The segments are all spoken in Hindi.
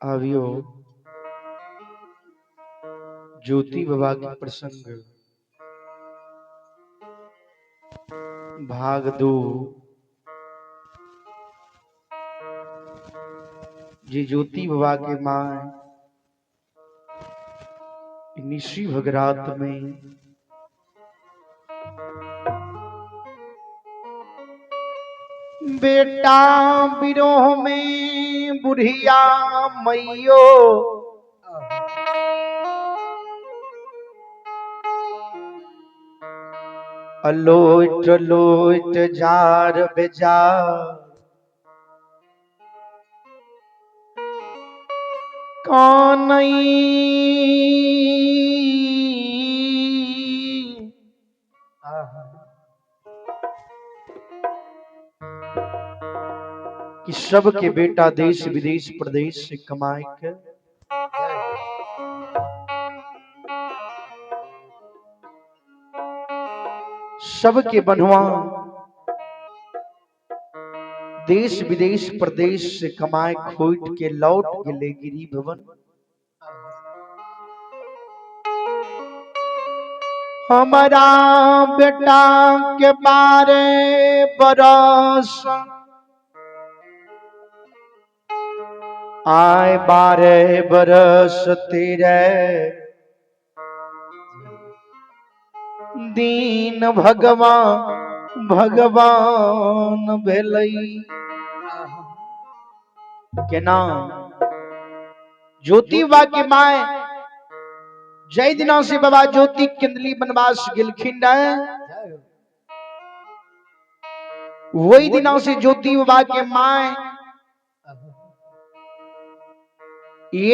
आवियो ज्योति बाबा के प्रसंग भाग 2 जी ज्योति बाबा के मां निशी भगरात में बेटा बिरोह में बुढ़िया मैयो अलोट लोट जार बेजार कानई कि सबके बेटा देश विदेश प्रदेश से कमाए के सबके बनवा देश विदेश प्रदेश से कमाए खोट के लौट गेले गिरी भवन हमारा बेटा के 12 बरस आए 12 बरस तेरे दीन भगवान भेलई के नाम ज्योति बाबा के माए जय दिना से बाबा ज्योति केंद्रली बनवास गिलखिन वही दिना से ज्योति बाबा के माए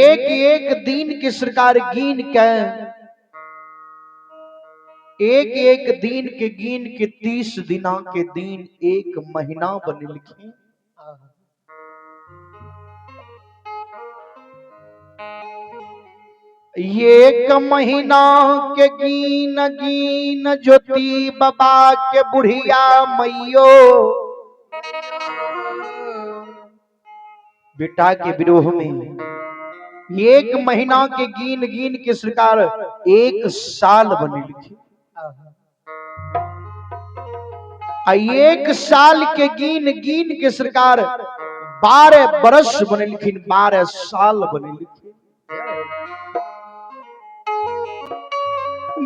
एक एक दिन के सरकार गिन के एक दिन के गिन के 30 दिना के दिन एक महीना बनिलखिन एक महीना के गिन गिन ज्योति बाबा के बुढ़िया मैयो बेटा के विरोह में एक महीना के गिन गिन के सरकार 1 साल बनिलखिन एक साल के गिन गिन के सरकार 12 बरस बनिलखिन 12 साल बनिलखिन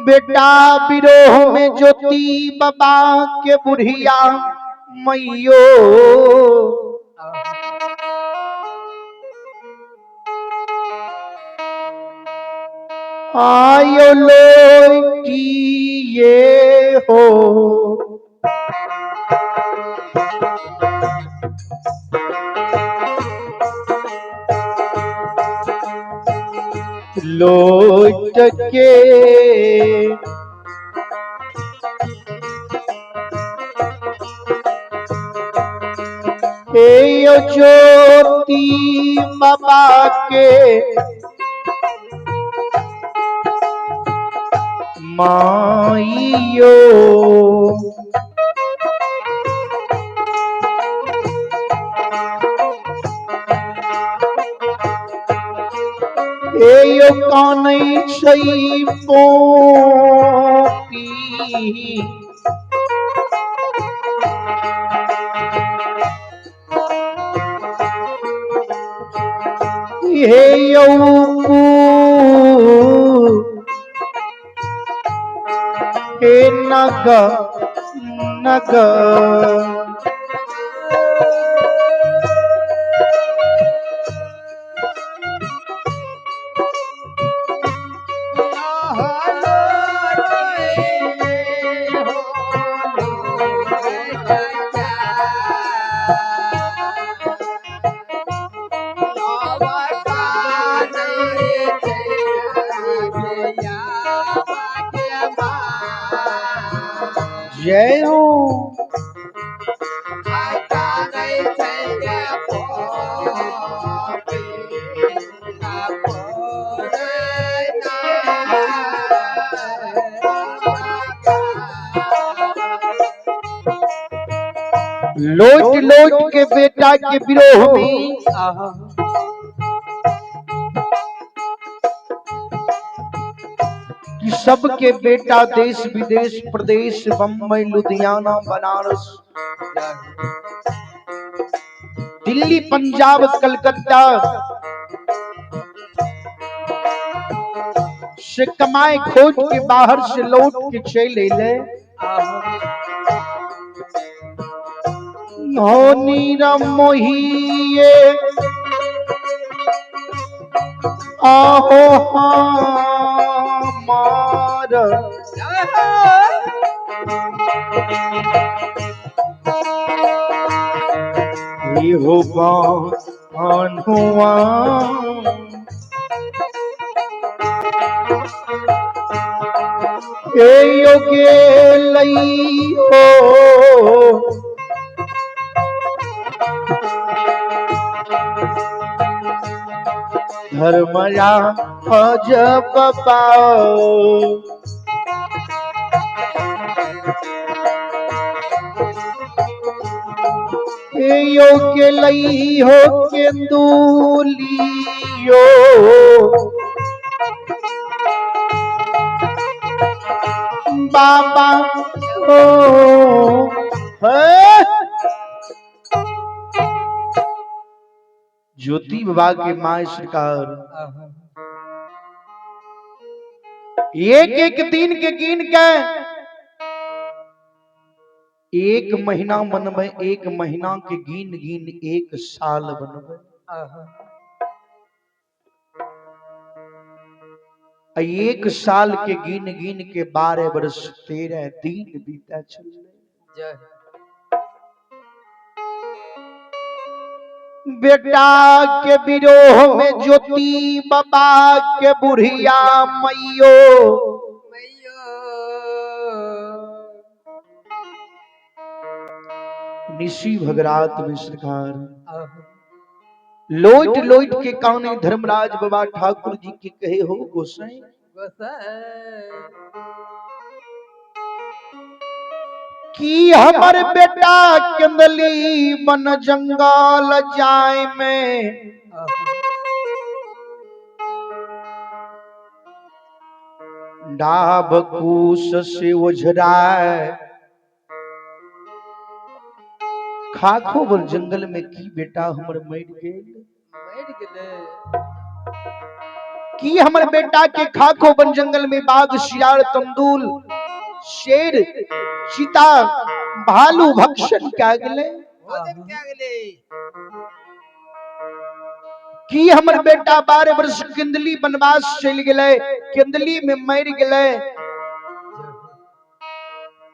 बेटा विरोह में ज्योति बाबा के बुढ़िया मैयो आयो लोटिए हो लोट के यो ज्योति बाबा के माइयो यो कानई छई पोपी हे यो हे नग नग जय हो लोट लोट के बेटा के विरोह में सबके बेटा देश विदेश प्रदेश बम्बई लुधियाना बनारस दिल्ली पंजाब कलकत्ता से कमाए खोज के बाहर से लौट के चले ले नीरा मोहिए आहो हमार हो बानुआ ए योगे लई हो धर्मया अजब पाओ योग्य लई हो केंदुलियो बाबा ओ ज्योति बाबा के माँ सरकार एक एक दिन के गिन के एक महीना बनबे एक महीना के गिन गिन एक साल बनबे एक साल के गिन गिन के 12 वर्ष 13 दिन बीता चले बेटा के विरोह में ज्योति बाबा के बुढ़िया मैयो निशी भगरात में सरकार लोट लोट के काने धर्मराज बाबा ठाकुर जी के कहे हो गोसाई कि हमर बेटा कंदली बन जंगल जाए में डाब कूस से ओझराए खाखो बन जंगल में की बेटा हमर मर गेल कि हमर बेटा के खाखो बन जंगल में बाघ शियार तंदूल शेर चीता भालू भक्षण क्या गेले कि हमर बेटा 12 वर्ष किंदली बनवास चल गेले किंदली में मर गेले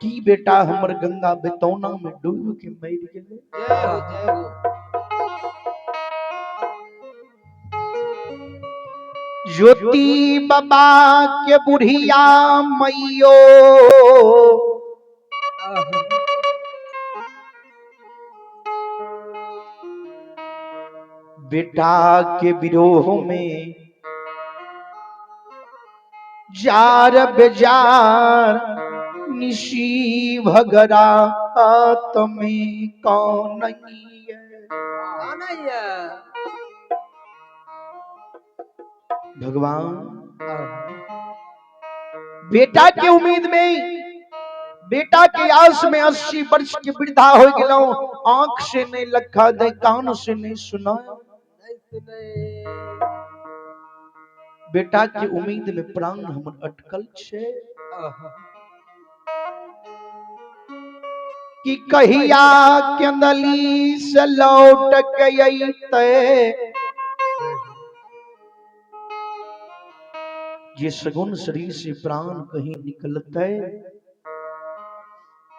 कि बेटा हमर गंगा बेतौना में डूब के मर गेले ज्योति बाबा के बुढ़िया मैयो बेटा के विरोह में जार बेजार निशी भगरा में कौन भगवान बेटा के उम्मीद में बेटा के आस में 80 वर्ष के वृद्धा हो गलो आंख से नहीं लखा दे कान से नहीं सुना बेटा के उम्मीद में प्राण हमर अटकल छे कि कहिया केंदली से लौट के अइते जे सगुन शरीर से प्राण कहीं निकलते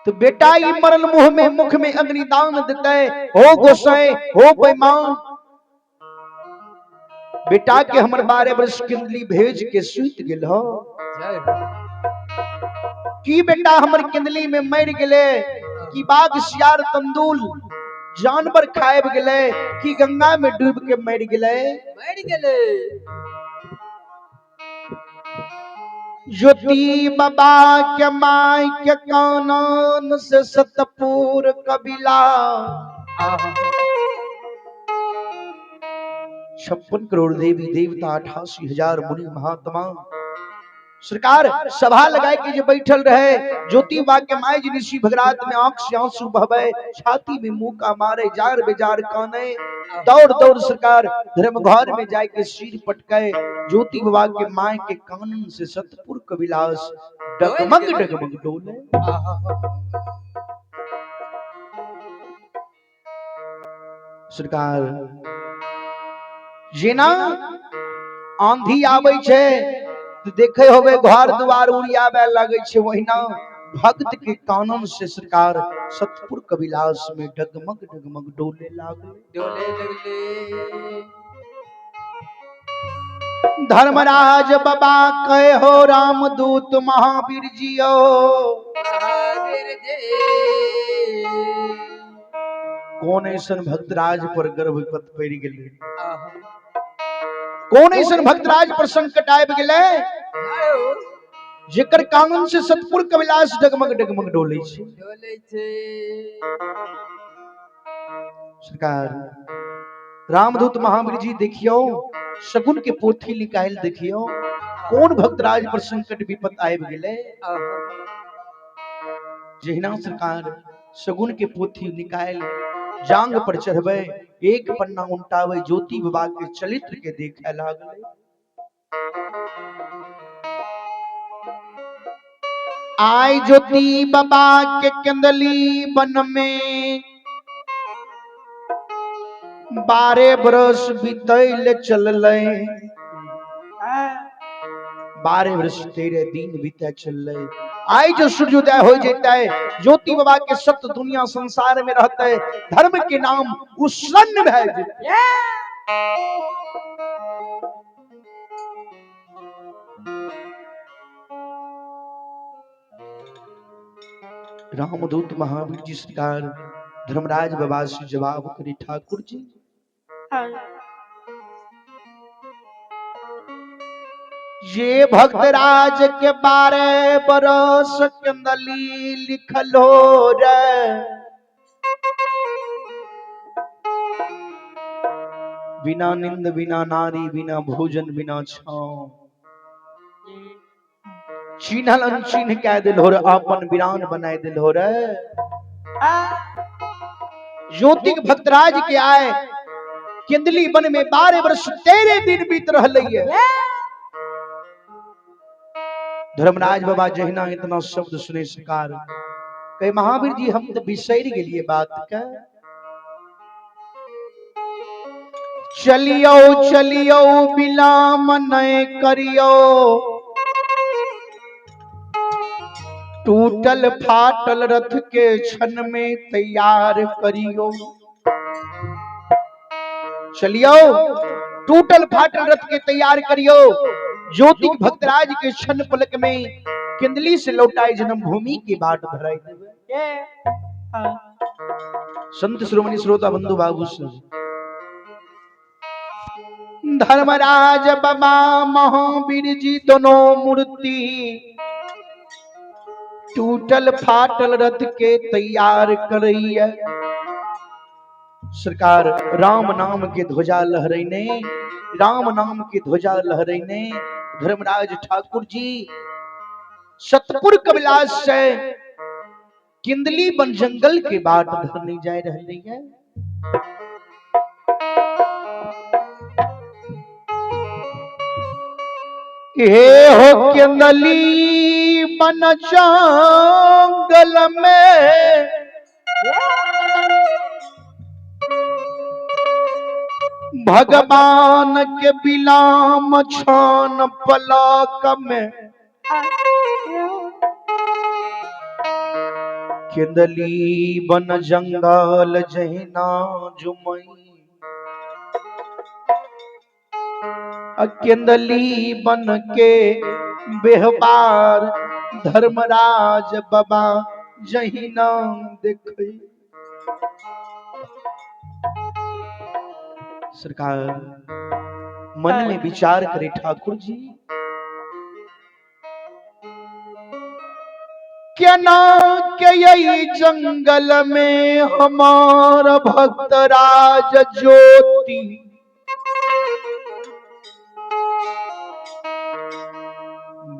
तो बेटा ये मरल मुंह में मुख में अग्निदान देते हो गोसाई हो बेईमान बेटा के हमर 12 वर्ष किंदली भेज के सूत गेल हो कि बेटा हमर किंदली में मर गेले कि बाघ शियार तंदूल जानवर खाएब गेले कि गंगा में डूब के मर गेले ज्योति बाबा के माई के कानन से सतपुर कबीला 56 करोड़ देवी देवता 88,000 मुनि महात्मा सरकार सभा लगाए के जो बैठल रहे, ज्योति बा के माई जी ऋषि भगरात में आंख से आंसू बहबे, छाती में मुंह का मारे, जार बेजार काने, दौड़ दौड़ सरकार धर्म घर में जाए के सिर पटके, ज्योति बाबा के माई के कानन से सतपुर कविलास डगमग डगमग डोले। सरकार जेना आंधी आवे छे तो देखे होवे घर द्वार उड़ियावे लगे छे, वहिना भक्त के कानन से सरकार सतपुर कविलास में डगमग डगमग डोले लगले। धर्मराज बाबा कहे हो रामदूत महावीर जियो, कौन ऐसन भक्तराज पर गर्भपत पड़ गेले, कौन ऐसन भक्तराज पर संकट आबि गेले जेकर कानून से सतपुर कविलास डगमग डगमग डोले छे। सरकार रामदूत महावीर जी देखियो, शगुन के पोथी निकाल देखियो, कौन भक्तराज पर संकट विपत आबि गेले। जहिना सरकार शगुन के पोथी निकाल जांग पर चढ़बे, एक पन्ना उल्टावे, ज्योति बाबा के चरित्र के देखे लागले। आई ज्योति बाबा के कंदली बन में 12 बरस बीतैल चलले, 12 वर्ष 13 दिन बीते चलले। आई जो सूर्योदय हो जाता है, ज्योति बाबा के सत्य दुनिया संसार में रहता है, धर्म के नाम उसन भय जाता। रामदूत महावीर जी सरकार धर्मराज बाबा से जवाब करी, ठाकुर जी ये भक्तराज के 12 बरस कंदली लिखल हो रे, बिना निंद बिना नारी बिना भोजन बिना छांव, चिन्हल अनचिन्ह कह दिल हो रे, अपन वीरान बनाए दिल हो रे। ज्योति भक्तराज के आए केंदली वन में 12 वर्ष 13 दिन बीत रहे। धर्मराज बाबा जहिना इतना शब्द सुने सरकार कहे, महावीर जी हम तो बिसर गेलिए बात का, चलियो चलियो विलाम नहीं करियो, टूटल फाटल रथ के क्षण में तैयार करियो। चलियो टूटल फाटल रथ के तैयार करियो, ज्योति भक्तराज के क्षण पलक में किंदली से लौटाए जन्मभूमि की बाट धराई देवे। संत श्रोमणी श्रोता बंधु बाबू धर्मराज बाबा महावीर जी दोनों मूर्ति टूटल फाटल रथ के तैयार करैया। सरकार राम नाम के ध्वजा लहराने, राम नाम की ध्वजा लहराने धर्मराज ठाकुर जी सतपुर कविलास से किंदली बन जंगल के बाट धरने जा रहे हैं। हे हो किंदली बन जंगल में भगवान के बिलाम छान पलक में, किंदली बन जंगल जहिना जुमई, किंदली बन के बेहबार धर्मराज बाबा जहिना देखे। सरकार मन में विचार करे, ठाकुर जी क्या ना के यही जंगल में हमारा भक्तराज ज्योति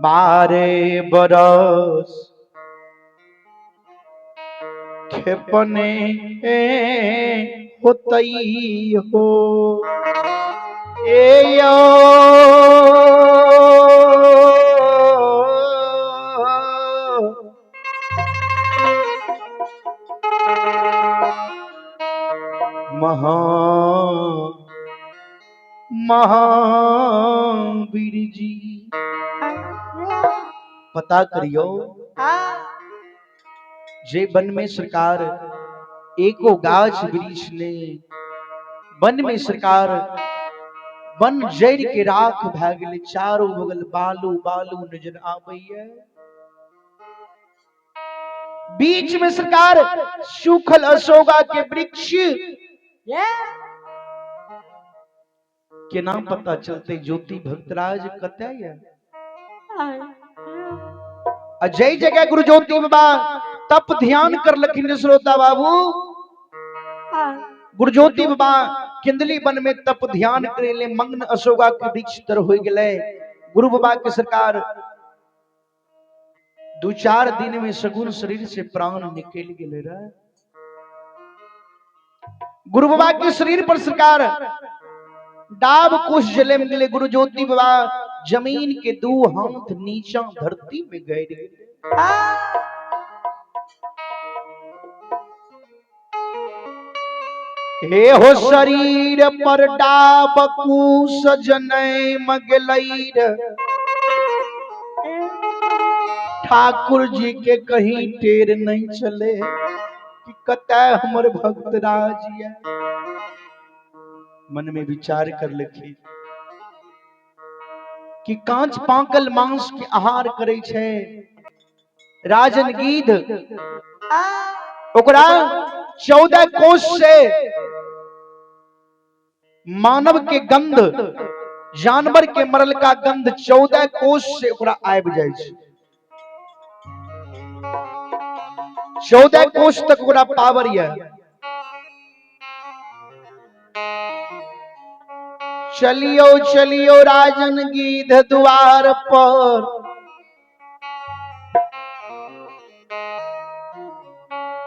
12 बरस खेपने होतई हो ए यो महा महावीर जी पता करियो जे वन में सरकार एको गाछ वृक्ष ने वन में सरकार वन जड़ के राख भै गेल चारों बगल बालू बालू नजर आबैया बीच में सरकार सूखल अशोका के वृक्ष केना पता चलते ज्योति भक्तराज कतै है अजय जगह गुरु ज्योति बाबा तप ध्यान कर लखिन श्रोता बाबू गुरु ज्योति बाबा किंदली वन में तप ध्यान करेले मग्न अशोका के वृक्ष तर हो गए गुरु बाबा के सरकार 2-4 दिन में सगुन शरीर से प्राण निकल गए रहा गुरु बाबा के शरीर पर सरकार डाब कुछ जले मिले गुरु ज्योति बाबा जमीन के 2 हाथ नीचा धरती में गए हे हो शरीर पर डाब कुश जनै मगलैर ठाकुर जी के कहीं टेर नहीं चले कि कतै हमर भक्त राज है मन में विचार कर लिखी कि कांच पाकल मांस के आहार करे छे राजन गिद्ध ओकरा 14 कोष से मानव के गंध जानवर के मरल का गंध 14 कोष से ओकरा आबि जाय छे 14 कोष तक ओकरा पावर है चलियो चलियो राजन गिद्ध द्वार पर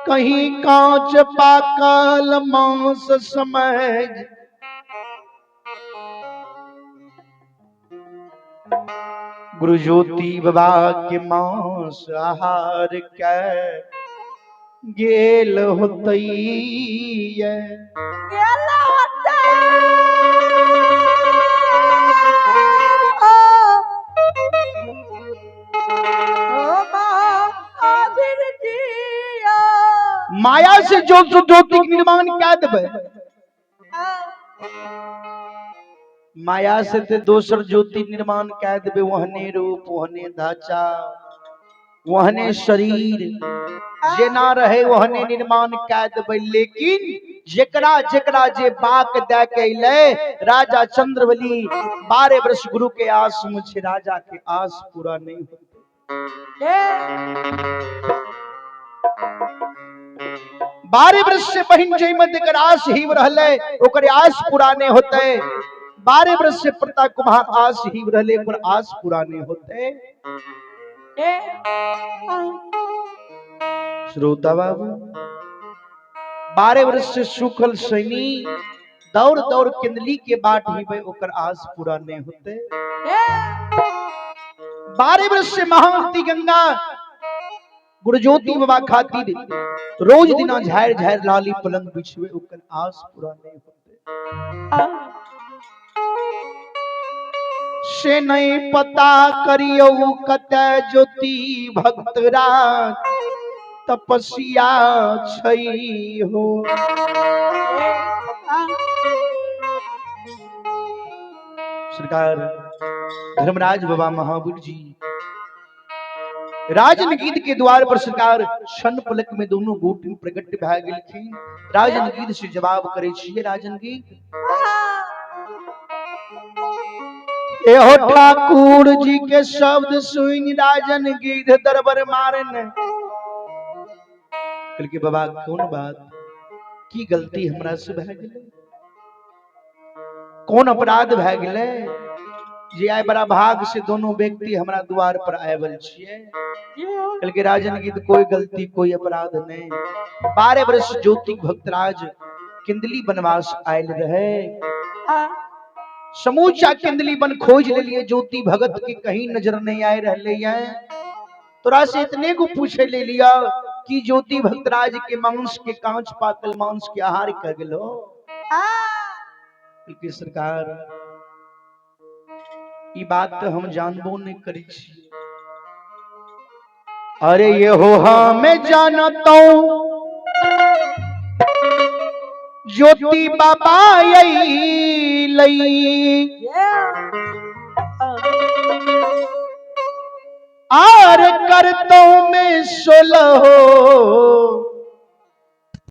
कहीं कांच पाकल मांस समझ गुरु ज्योति बाबा के मांस आहार के गेल होतई माया से जो ज्योति निर्माण क्या देवे माया से ते दोसर ज्योति निर्माण क्या देवे वहने रूप वहने ढांचा वहने शरीर जेना रहे वहने निर्माण क्या देवे लेकिन जेकरा जेकरा जे बाक दे के ले राजा चंद्रवली 12 वर्ष गुरु के आस में छे राजा के आस पूरा नहीं होते 12 वर्ष से बहिन जय मध्य कर आस ही रहले ओकर आस पूरा नहीं होते 12 वर्ष से प्रता कुमार आस ही रहले पर आस पूरा नहीं होते श्रोता बाबू 12 वर्ष से सुखल सैनी दौड़ दौड़ किंदली के बाट ही में ओकर आस पूरा नहीं होते 12 वर्ष से महावती गंगा गुरु ज्योति बाबा खातिर रोज दिना झाड़ झाड़ लाली पलंग बिछवे ओकर आस पूरा नहीं होते से नहीं पता करियो कतै ज्योति भक्तराज तपस्या छई हो सरकार धर्मराज बाबा महावीर जी राजन गिद्ध के द्वार पर सरकार क्षण पलक में दोनों गोटी प्रकट भै गेलखिन राजन गिद्ध से जवाब करे छिए राजन गिद्ध एहो ठाकुर जी के शब्द सुन राजन गिद्ध दरबार मारन कल के बाबा कौन बात की गलती हमरा से भै गेलै कौन अपराध भै गेलै जे आए बड़ा भाग से दोनों व्यक्ति हमारा द्वार पर आयल छिए। कल के राजन की तो कोई गलती कोई अपराध नहीं। 12 वर्ष ज्योति भक्तराज किंदली बनवास आयल रहे। समूचा किंदली बन खोज ले लिए ज्योति भगत की कहीं नजर नहीं आए रहले हैं। तोरा से इतने को पूछे ले लिया कि ज्योति भक्तराज के मांस के कांच पाकल मांस के आहार कर गेलो। की सरकार ई बात तो हम जानबो नहीं करी छी। अरे ये हो हाँ मैं जानता हूं ज्योति बाबा यही लई आर करता हूं मैं 16 हो